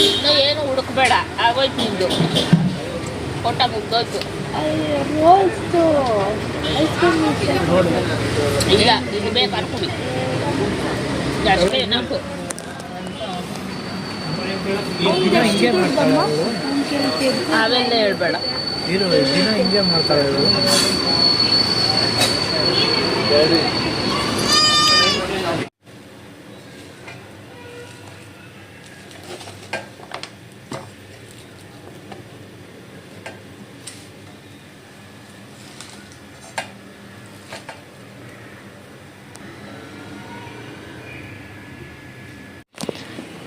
ಇನ್ನು ಏನು ಹುಡುಕ್ಬೇಡ, ಆಗೋಯ್ತು ನಿಂದು. ಊಟ ಮುಗ್ದೋಯ್ತು. ರೋಲ್ಸ್ದು ಐಸ್ ಕ್ರೀಮ್ ಇಲ್ಲ, ಇದು ಬೇಕು ಅನ್ಕೊಡಿ ಅಷ್ಟೇ ನಮ್ದು. ಅವೆಲ್ಲ ಹೇಳ್ಬೇಡ. ದಿನ ಹಿಂಗೆ ಮಾಡ್ತಾರೆ.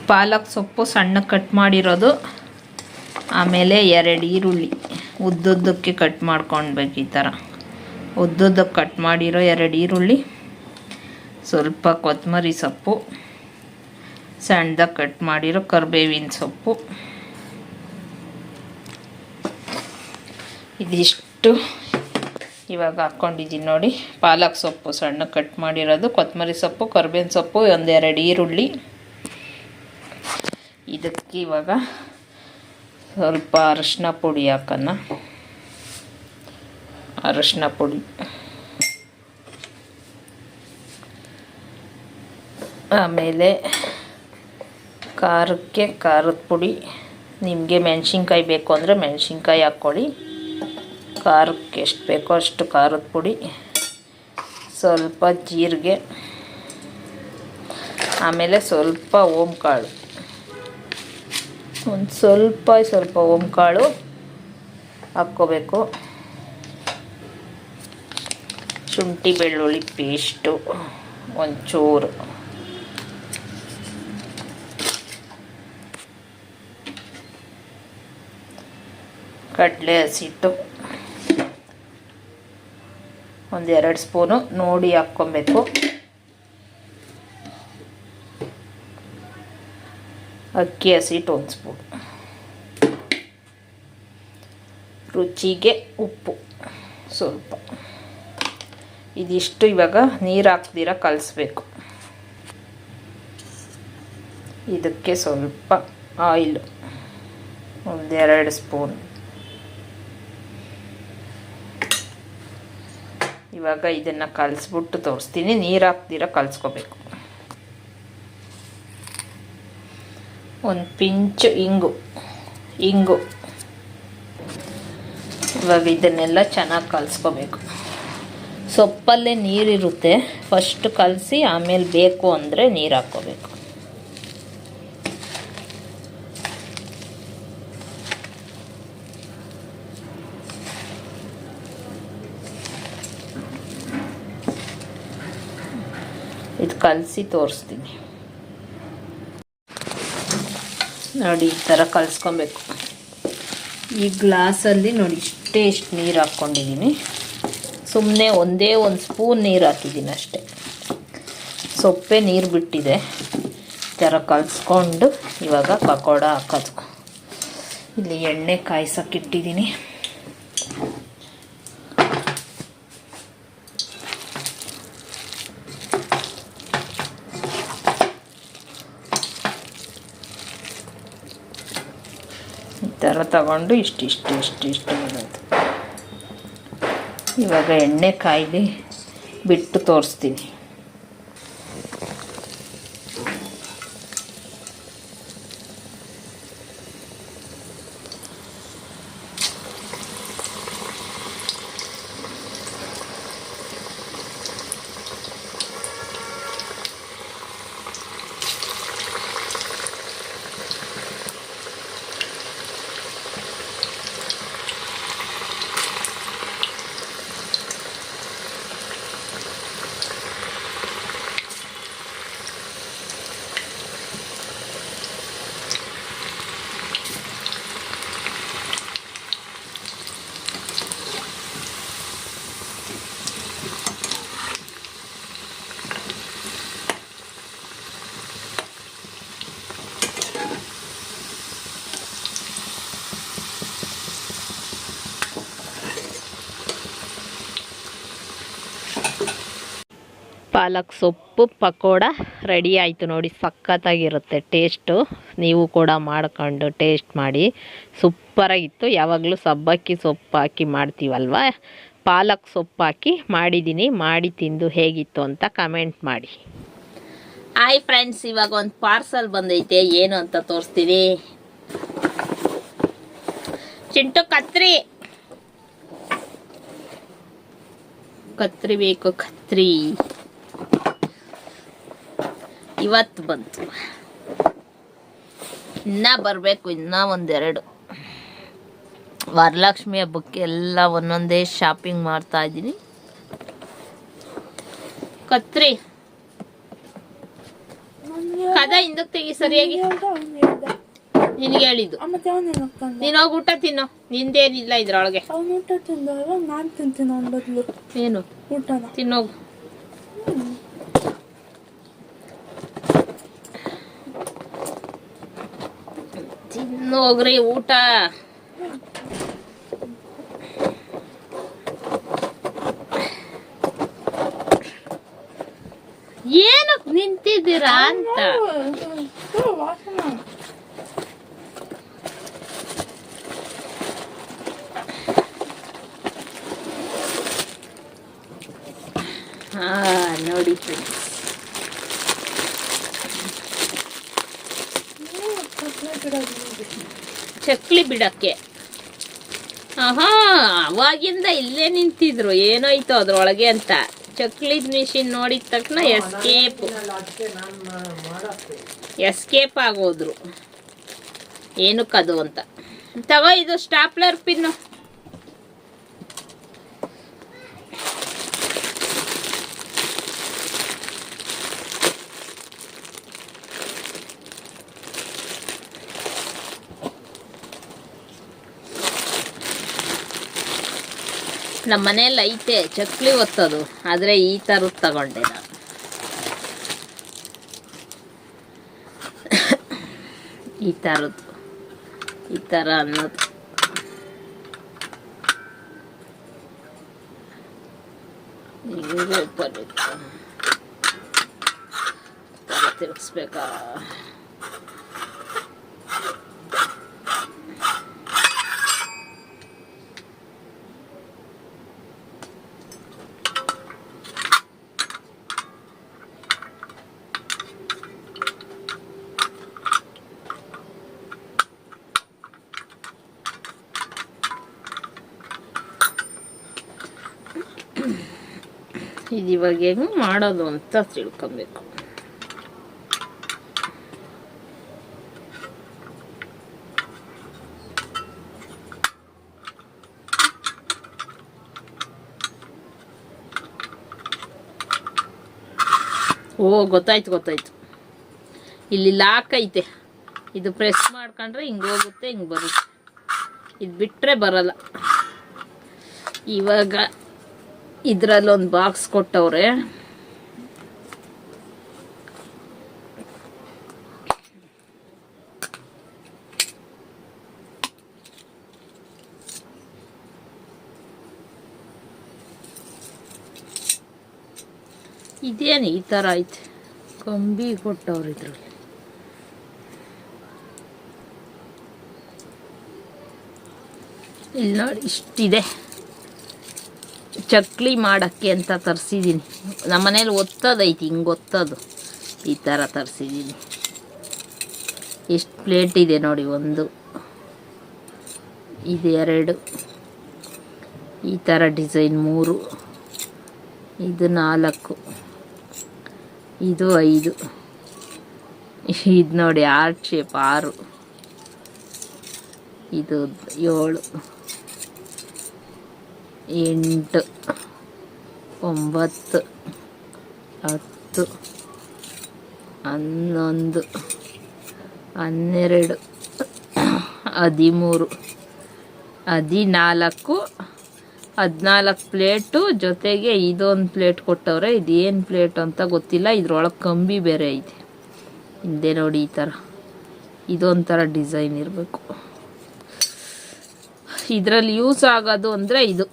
ಪಾಲಕ್ ಸೊಪ್ಪು ಸಣ್ಣ ಕಟ್ ಮಾಡಿರೋದು, ಆಮೇಲೆ 2 ಈರುಳ್ಳಿ ಉದ್ದುದ್ದಕ್ಕೆ ಕಟ್ ಮಾಡ್ಕೊಳ್ಬೇಕು. ಈ ಥರ ಉದ್ದುದ್ದಕ್ಕೆ ಕಟ್ ಮಾಡಿರೋ 2 ಈರುಳ್ಳಿ, ಸ್ವಲ್ಪ ಕೊತ್ತಂಬರಿ ಸೊಪ್ಪು, ಸಣ್ಣದಾಗಿ ಕಟ್ ಮಾಡಿರೋ ಕರಿಬೇವಿನ ಸೊಪ್ಪು, ಇದಿಷ್ಟು ಇವಾಗ ಹಾಕ್ಕೊಂಡಿದ್ದೀನಿ ನೋಡಿ. ಪಾಲಕ್ ಸೊಪ್ಪು ಸಣ್ಣ ಕಟ್ ಮಾಡಿರೋದು, ಕೊತ್ತಂಬರಿ ಸೊಪ್ಪು, ಕರಿಬೇವಿನ ಸೊಪ್ಪು, 1-2 ಈರುಳ್ಳಿ. ಇದಕ್ಕೆ ಇವಾಗ ಸ್ವಲ್ಪ ಅರಶಿನ ಪುಡಿ ಹಾಕೋಣ. ಅರಶಿನ ಪುಡಿ, ಆಮೇಲೆ ಖಾರಕ್ಕೆ ಖಾರದ ಪುಡಿ. ನಿಮಗೆ ಮೆಣಸಿನ್ಕಾಯಿ ಬೇಕು ಅಂದರೆ ಮೆಣಸಿನ್ಕಾಯಿ ಹಾಕ್ಕೊಳ್ಳಿ. ಖಾರಕ್ಕೆ ಎಷ್ಟು ಬೇಕೋ ಅಷ್ಟು ಖಾರದ ಪುಡಿ, ಸ್ವಲ್ಪ ಜೀರಿಗೆ, ಆಮೇಲೆ ಸ್ವಲ್ಪ ಓಂಕಾಳು, ಒಂದು ಸ್ವಲ್ಪ ಓಂಕಾಳು ಹಾಕ್ಕೋಬೇಕು. ಶುಂಠಿ ಬೆಳ್ಳುಳ್ಳಿ ಪೇಸ್ಟು ಒಂಚೂರು, ಕಡಲೆ ಹಸಿಟ್ಟು 1-2 ಸ್ಪೂನು ನೋಡಿ ಹಾಕ್ಕೊಬೇಕು. ಅಕ್ಕಿ ಹಸಿಟ್ಟು 1 ಸ್ಪೂನ್, ರುಚಿಗೆ ಉಪ್ಪು ಸ್ವಲ್ಪ. ಇದಿಷ್ಟು ಇವಾಗ ನೀರು ಹಾಕ್ದಿರ ಕಲಿಸ್ಬೇಕು. ಇದಕ್ಕೆ ಸ್ವಲ್ಪ ಆಯಿಲು 1-2 ಸ್ಪೂನ್. ಇವಾಗ ಇದನ್ನು ಕಲಿಸ್ಬಿಟ್ಟು ತೋರಿಸ್ತೀನಿ. ನೀರು ಹಾಕ್ದಿರ ಕಲಿಸ್ಕೋಬೇಕು. 1 ಪಿಂಚ್ ಇಂಗು. ಇವಾಗ ಇದನ್ನೆಲ್ಲ ಚೆನ್ನಾಗಿ ಕಲಿಸ್ಕೋಬೇಕು. ಸೊಪ್ಪಲ್ಲೇ ನೀರಿರುತ್ತೆ, ಫಸ್ಟ್ ಕಲಸಿ ಆಮೇಲೆ ಬೇಕು ಅಂದರೆ ನೀರು ಹಾಕ್ಕೋಬೇಕು. ಇದು ಕಲಸಿ ತೋರಿಸ್ತೀನಿ ನೋಡಿ. ಈ ಥರ ಕಲಿಸ್ಕೊಬೇಕು. ಈ ಗ್ಲಾಸಲ್ಲಿ ನೋಡಿ ಇಷ್ಟು ನೀರು ಹಾಕ್ಕೊಂಡಿದ್ದೀನಿ. ಸುಮ್ಮನೆ ಒಂದೇ 1 ಸ್ಪೂನ್ ನೀರು ಹಾಕಿದ್ದೀನಿ ಅಷ್ಟೇ. ಸೊಪ್ಪೆ ನೀರು ಬಿಟ್ಟಿದೆ. ಈ ಥರ ಕಲಿಸ್ಕೊಂಡು ಇವಾಗ ಪಕೋಡ ಹಾಕೋದು. ಇಲ್ಲಿ ಎಣ್ಣೆ ಕಾಯ್ಸೋಕ್ಕಿಟ್ಟಿದ್ದೀನಿ. ಈ ಥರ ತಗೊಂಡು ಇಷ್ಟು ಮಾಡೋದು. ಇವಾಗ ಎಣ್ಣೆ ಕಾಯ್ಲಿ ಬಿಟ್ಟು ತೋರಿಸ್ತೀನಿ. ಪಾಲಕ್ ಸೊಪ್ಪು ಪಕೋಡ ರೆಡಿ ಆಯಿತು ನೋಡಿ. ಸಖತ್ತಾಗಿರುತ್ತೆ ಟೇಸ್ಟು. ನೀವು ಕೂಡ ಮಾಡ್ಕೊಂಡು ಟೇಸ್ಟ್ ಮಾಡಿ. ಸೂಪರಾಗಿತ್ತು. ಯಾವಾಗಲೂ ಸಬ್ಬಕ್ಕಿ ಸೊಪ್ಪು ಹಾಕಿ ಮಾಡ್ತೀವಲ್ವ, ಪಾಲಕ್ ಸೊಪ್ಪು ಹಾಕಿ ಮಾಡಿದ್ದೀನಿ. ಮಾಡಿ ತಿಂದು ಹೇಗಿತ್ತು ಅಂತ ಕಮೆಂಟ್ ಮಾಡಿ. ಹಾಯ್ ಫ್ರೆಂಡ್ಸ್, ಇವಾಗ ಒಂದು ಪಾರ್ಸಲ್ ಬಂದೈತೆ. ಏನು ಅಂತ ತೋರಿಸ್ತೀನಿ. ಚಿಂಟು ಕತ್ರಿ ಬೇಕು, ಕತ್ರಿ ಇವತ್ತು ಬಂತು. ಇನ್ನ ಬರಬೇಕು, ಇನ್ನ ಒಂದೆರಡು. ವರಲಕ್ಷ್ಮಿ ಹಬ್ಬಕ್ಕೆ ಎಲ್ಲ ಒಂದೊಂದೇ ಶಾಪಿಂಗ್ ಮಾಡ್ತಾ ಇದ್ದೀನಿ. ಕತ್ರಿ ಕದ ಹಿಂದಕ್ಕೆ ತೆಗಿ ಸರಿಯಾಗಿ. ನಿನಗೆ ಹೇಳಿದ್ದು. ನೀನು ಹೋಗಿ ಊಟ ತಿನ್ನು. ನಿಂದೇನಿಲ್ಲ ಇದ್ರೊಳಗೆ. ಏನು ತಿನ್ನೋಗು. ತಿನ್ನೋಗ್ರಿ ಊಟ. ಏನು ನಿಂತಿದ್ದೀರಾ ಅಂತ. ನೋಡಿ ಫ್ರೆಂಡ್ಸ್, ಚಕ್ಲಿ ಬಿಡಕ್ಕೆ. ಅವಾಗಿಂದ ಇಲ್ಲೇ ನಿಂತಿದ್ರು, ಏನಾಯ್ತು ಅದ್ರೊಳಗೆ ಅಂತ. ಚಕ್ಲಿ ಮಿಷಿನ್ ನೋಡಿದ ತಕ್ಷಣ ಎಸ್ಕೇಪ್ ಆಗೋದ್ರು. ಏನಕ್ಕದು ಅಂತ. ತಗೋ, ಇದು ಸ್ಟಾಪ್ಲರ್ ಪಿನ್ನು. ನಮ್ಮ ಮನೆಯಲ್ಲಿ ಐತೆ ಚಕ್ಲಿ ಒತ್ತೋದು, ಆದರೆ ಈ ಥರದ್ದು ತಗೊಂಡೆ ನಾನು. ಈ ಥರದ್ದು, ಈ ಥರ ಅನ್ನೋದು. ಹಿಂಗೆ ತಿರುಗಿಸ್ಬೇಕಾ? ಇದು ಇವಾಗ ಹೆಂಗೆ ಮಾಡೋದು ಅಂತ ತಿಳ್ಕೊಬೇಕು. ಗೊತ್ತಾಯ್ತು. ಇಲ್ಲಿ ಲಾಕ್ ಐತೆ. ಇದು ಪ್ರೆಸ್ ಮಾಡ್ಕೊಂಡ್ರೆ ಹಿಂಗೆ ಹೋಗುತ್ತೆ, ಹಿಂಗೆ ಬರುತ್ತೆ. ಇದು ಬಿಟ್ಟರೆ ಬರಲ್ಲ. ಇವಾಗ ಇದರಲ್ಲೊಂದು ಬಾಕ್ಸ್ ಕೊಟ್ಟವ್ರೆ. ಇದೇನು ಈ ಥರ ಐತೆ, ಕಂಬಿ ಕೊಟ್ಟವ್ರು ಇದ್ರಲ್ಲಿ. ಇಲ್ಲಿ ನೋಡಿ, ಇಷ್ಟಿದೆ. ಚಕ್ಲಿ ಮಾಡೋಕ್ಕೆ ಅಂತ ತರಿಸಿದ್ದೀನಿ. ನಮ್ಮ ಮನೇಲಿ ಒತ್ತದೈತಿ, ಹಿಂಗೆ ಒತ್ತದು. ಈ ಥರ ತರಿಸಿದ್ದೀನಿ. ಎಷ್ಟು ಪ್ಲೇಟ್ ಇದೆ ನೋಡಿ. 1, ಇದು 2, ಈ ಥರ ಡಿಸೈನ್ 3, ಇದು 4, ಇದು 5, ಇದು ನೋಡಿ ಆರ್ಟ್ ಶೇಪ್ 6, ಇದು 7, 8, 9, 10, 11, 12, 13, 14, 14 ಪ್ಲೇಟು. ಜೊತೆಗೆ ಇದೊಂದು ಪ್ಲೇಟ್ ಕೊಟ್ಟವ್ರೆ. ಇದೇನು ಪ್ಲೇಟ್ ಅಂತ ಗೊತ್ತಿಲ್ಲ. ಇದ್ರೊಳಗೆ ಕಂಬಿ ಬೇರೆ ಐತೆ. ಹಿಂದೆ ನೋಡಿ ಈ ಥರ. ಇದೊಂಥರ ಡಿಸೈನ್ ಇರಬೇಕು. ಇದರಲ್ಲಿ ಯೂಸ್ ಆಗೋದು ಅಂದರೆ ಇದು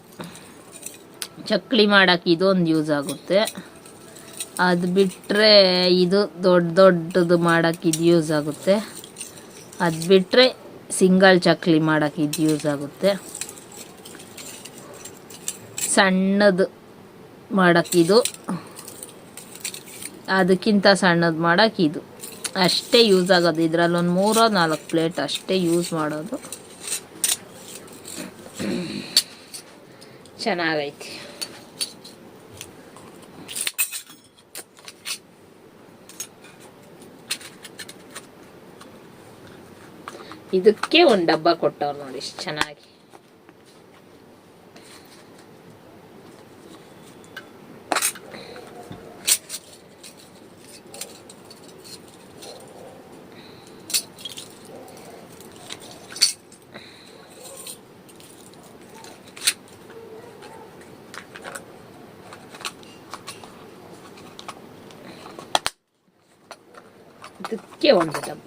ಚಕ್ಲಿ ಮಾಡೋಕ್ಕೆ ಇದೊಂದು ಯೂಸ್ ಆಗುತ್ತೆ. ಅದು ಬಿಟ್ಟರೆ ಇದು ದೊಡ್ಡದು ಮಾಡೋಕ್ಕೆ ಇದು ಯೂಸ್ ಆಗುತ್ತೆ. ಅದು ಬಿಟ್ಟರೆ ಸಿಂಗಲ್ ಚಕ್ಲಿ ಮಾಡೋಕ್ಕೆ ಇದು ಯೂಸ್ ಆಗುತ್ತೆ. ಸಣ್ಣದು ಮಾಡೋಕ್ಕಿದು, ಅದಕ್ಕಿಂತ ಸಣ್ಣದು ಮಾಡೋಕ್ಕೆ ಇದು ಅಷ್ಟೇ ಯೂಸ್ ಆಗೋದು. ಇದರಲ್ಲಿ ಒಂದು 3-4 ಪ್ಲೇಟ್ ಅಷ್ಟೇ ಯೂಸ್ ಮಾಡೋದು. ಚೆನ್ನಾಗೈತಿ. ಇದಕ್ಕೆ ಒಂದು ಡಬ್ಬ ಕೊಟ್ಟವ್ರು ನೋಡಿ ಎಷ್ಟು ಚೆನ್ನಾಗಿ. ಇದಕ್ಕೆ ಒಂದು ಡಬ್ಬ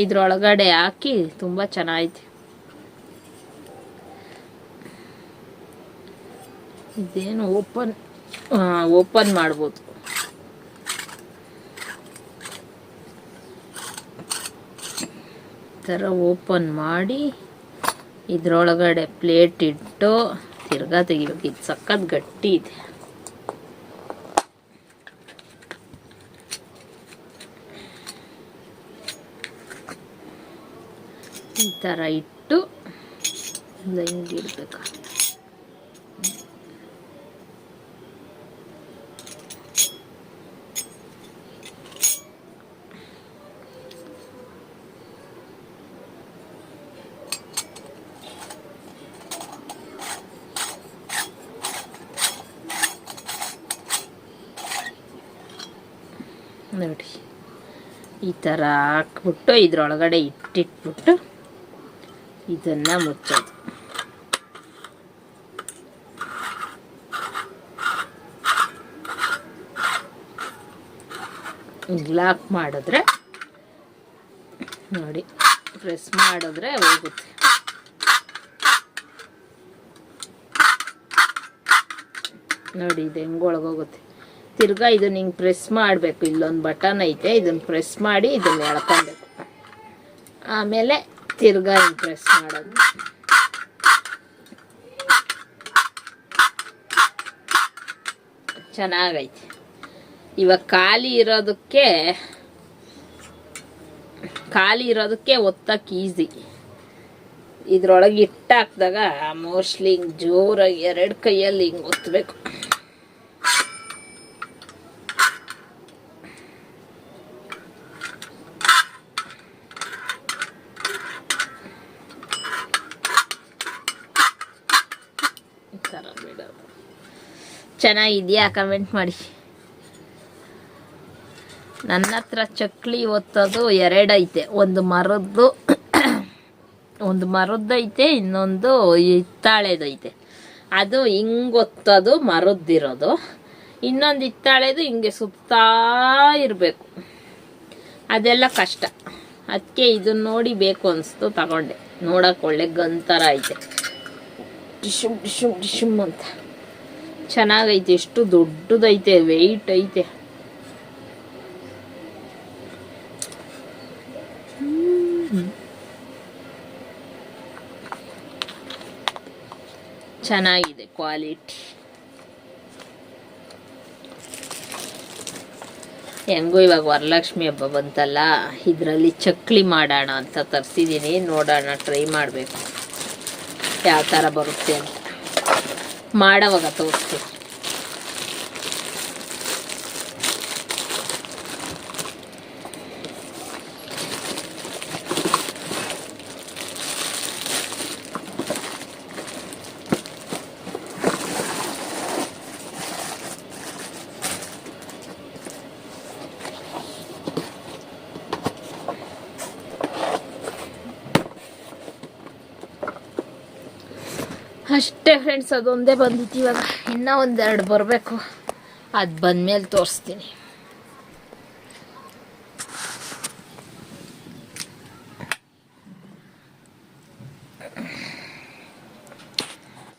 ಇದ್ರೊಳಗಡೆ ಹಾಕಿ ತುಂಬ ಚೆನ್ನಾಗೈತೆ. ಇದೇನು ಓಪನ್ ಮಾಡ್ಬೋದು. ಈ ಥರ ಓಪನ್ ಮಾಡಿ ಇದ್ರೊಳಗಡೆ ಪ್ಲೇಟ್ ಇಟ್ಟು ತಿರ್ಗಾ ತೆಗಿಬೇಕು. ಇದು ಸಖತ್ ಗಟ್ಟಿ ಇದೆ. ಈ ಥರ ಇಟ್ಟು ಹಿಂಗಿಡ್ಬೇಕು. ನೋಡಿ ಈ ಥರ ಹಾಕ್ಬಿಟ್ಟು ಇದ್ರೊಳಗಡೆ ಇಟ್ಟಿಟ್ಬಿಟ್ಟು ಇದನ್ನ ಮುಚ್ಚೋದು. ಲಾಕ್ ಮಾಡಿದ್ರೆ ನೋಡಿ, ಪ್ರೆಸ್ ಮಾಡಿದ್ರೆ ಹೋಗುತ್ತೆ. ನೋಡಿ ಇದು ಹೆಂಗೆ ಒಳಗೋಗುತ್ತೆ. ತಿರ್ಗಾ ಇದನ್ನ ಹಿಂಗೆ ಪ್ರೆಸ್ ಮಾಡಬೇಕು. ಇಲ್ಲೊಂದು ಬಟನ್ ಐತೆ, ಇದನ್ನ ಪ್ರೆಸ್ ಮಾಡಿ ಇದನ್ನ ಎಳ್ಕೊಬೇಕು. ಆಮೇಲೆ ತಿರ್ಗಾ ಹಿಂಗೆ ಪ್ರೆಸ್ ಮಾಡೋದು. ಚೆನ್ನಾಗೈತೆ. ಇವಾಗ ಖಾಲಿ ಇರೋದಕ್ಕೆ ಒತ್ತಕ್ಕೆ ಈಸಿ. ಇದ್ರೊಳಗೆ ಇಟ್ಟಾಕ್ದಾಗ ಮೋಸ್ಟ್ಲಿ ಹಿಂಗೆ ಜೋರಾಗಿ 2 ಕೈಯಲ್ಲಿ ಹಿಂಗೆ ಒತ್ತಬೇಕು. ಚೆನ್ನಾಗಿದೆಯಾ ಕಮೆಂಟ್ ಮಾಡಿ. ನನ್ನ ಹತ್ರ ಚಕ್ಲಿ ಒತ್ತೋದು 2 ಐತೆ. ಒಂದು ಮರದ್ದೈತೆ, ಇನ್ನೊಂದು ಹಿತ್ತಾಳೆದೈತೆ. ಅದು ಹಿಂಗೆ ಒತ್ತೋದು ಮರದ್ದಿರೋದು, ಇನ್ನೊಂದು ಹಿತ್ತಾಳೆದು ಹಿಂಗೆ ಸುತ್ತಾ ಇರಬೇಕು. ಅದೆಲ್ಲ ಕಷ್ಟ. ಅದಕ್ಕೆ ಇದನ್ನ ನೋಡಿ ಬೇಕು ಅನಿಸ್ತು ತಗೊಂಡೆ. ನೋಡಕ್ಕೆ ಒಳ್ಳೆ ಗನ್ ಥರ ಐತೆ, ಡಿಶುಮ್ ಡಿಶುಮ್ ಡಿಶುಮ್ ಅಂತ ಚೆನ್ನಾಗೈತೆ. ಎಷ್ಟು ದೊಡ್ಡದೈತೆ, ವೆಯ್ಟ್ ಐತೆ. ಚೆನ್ನಾಗಿದೆ ಕ್ವಾಲಿಟಿ. ಹೆಂಗೋ ಇವಾಗ ವರಲಕ್ಷ್ಮಿ ಹಬ್ಬ ಬಂತಲ್ಲ, ಇದರಲ್ಲಿ ಚಕ್ಲಿ ಮಾಡೋಣ ಅಂತ ತರಿಸಿದ್ದೀನಿ. ನೋಡೋಣ, ಟ್ರೈ ಮಾಡಬೇಕು ಯಾವ ಥರ ಬರುತ್ತೆ ಅಂತ. ಮಾಡೋವಾಗ ತೋರಿಸ್ತೀನಿ. ಅಷ್ಟೇ ಫ್ರೆಂಡ್ಸ್, ಅದೊಂದೇ ಬಂದಿತ್ತು. ಇವಾಗ ಇನ್ನೂ 1-2 ಬರಬೇಕು. ಅದು ಬಂದಮೇಲೆ ತೋರಿಸ್ತೀನಿ.